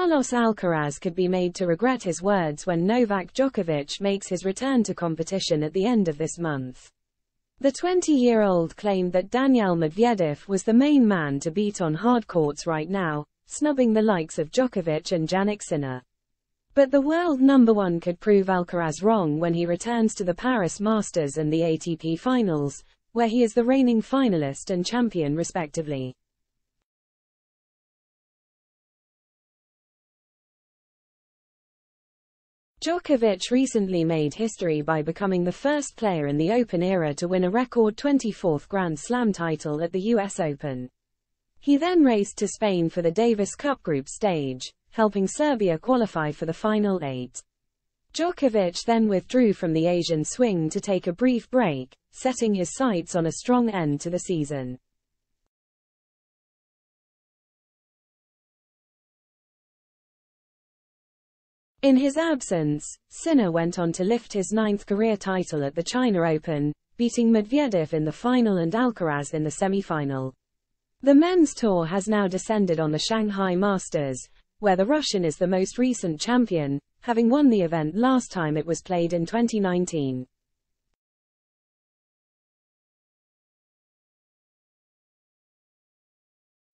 Carlos Alcaraz could be made to regret his words when Novak Djokovic makes his return to competition at the end of this month. The 20-year-old claimed that Daniil Medvedev was the main man to beat on hard courts right now, snubbing the likes of Djokovic and Jannik Sinner. But the world number one could prove Alcaraz wrong when he returns to the Paris Masters and the ATP Finals, where he is the reigning finalist and champion respectively. Djokovic recently made history by becoming the first player in the Open era to win a record 24th Grand Slam title at the US Open. He then raced to Spain for the Davis Cup group stage, helping Serbia qualify for the final 8. Djokovic then withdrew from the Asian swing to take a brief break, setting his sights on a strong end to the season. In his absence, Sinner went on to lift his 9th career title at the China Open, beating Medvedev in the final and Alcaraz in the semi-final. The men's tour has now descended on the Shanghai Masters, where the Russian is the most recent champion, having won the event last time it was played in 2019.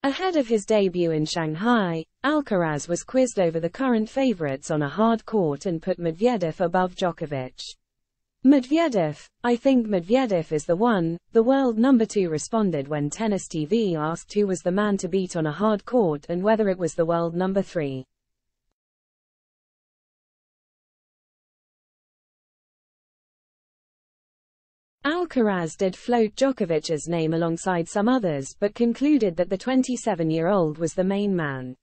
Ahead of his debut in Shanghai, Alcaraz was quizzed over the current favorites on a hard court and put Medvedev above Djokovic. Medvedev, I think Medvedev is the one, the world number 2 responded when Tennis TV asked who was the man to beat on a hard court and whether it was the world number 3. Alcaraz did float Djokovic's name alongside some others but concluded that the 27-year-old was the main man.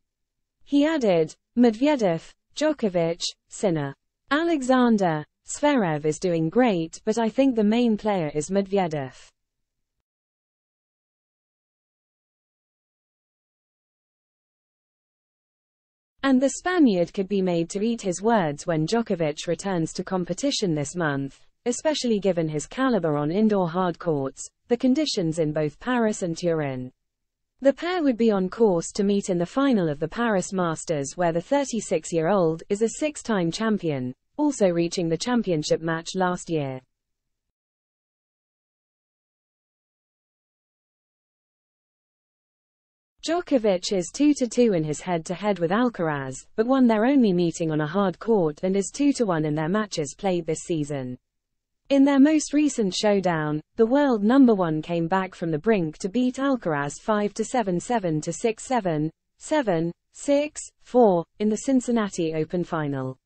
He added, Medvedev, Djokovic, Sinner. Alexander Zverev is doing great, but I think the main player is Medvedev. And the Spaniard could be made to eat his words when Djokovic returns to competition this month, especially given his caliber on indoor hard courts, the conditions in both Paris and Turin. The pair would be on course to meet in the final of the Paris Masters, where the 36-year-old is a 6-time champion, also reaching the championship match last year. Djokovic is 2-2 in his head-to-head with Alcaraz, but won their only meeting on a hard court and is 2-1 in their matches played this season. In their most recent showdown, the world number 1 came back from the brink to beat Alcaraz 5-7, 7-6, 7, 6, 4, in the Cincinnati Open final.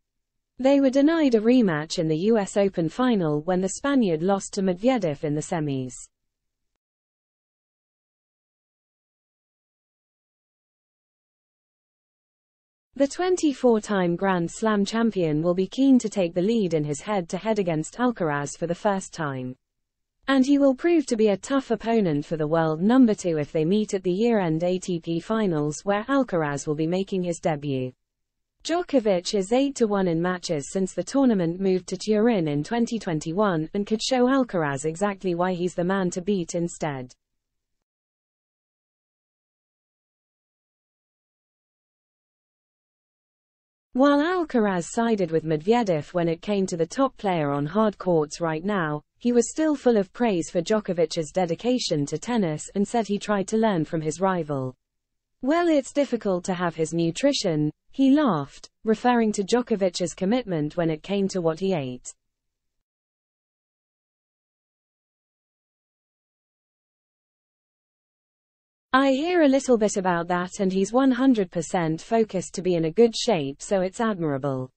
They were denied a rematch in the US Open final when the Spaniard lost to Medvedev in the semis. The 24-time Grand Slam champion will be keen to take the lead in his head-to-head against Alcaraz for the first time. And he will prove to be a tough opponent for the world number 2 if they meet at the year-end ATP Finals, where Alcaraz will be making his debut. Djokovic is 8-1 in matches since the tournament moved to Turin in 2021 and could show Alcaraz exactly why he's the man to beat instead. While Alcaraz sided with Medvedev when it came to the top player on hard courts right now, he was still full of praise for Djokovic's dedication to tennis and said he tried to learn from his rival. Well, it's difficult to have his nutrition, he laughed, referring to Djokovic's commitment when it came to what he ate. I hear a little bit about that, and he's 100% focused to be in a good shape, so it's admirable.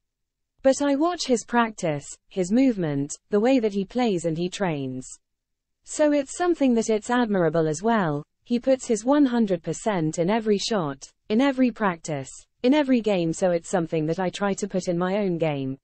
But I watch his practice, his movement, the way that he plays and he trains. So it's something that it's admirable as well. He puts his 100% in every shot, in every practice, in every game, so it's something that I try to put in my own game.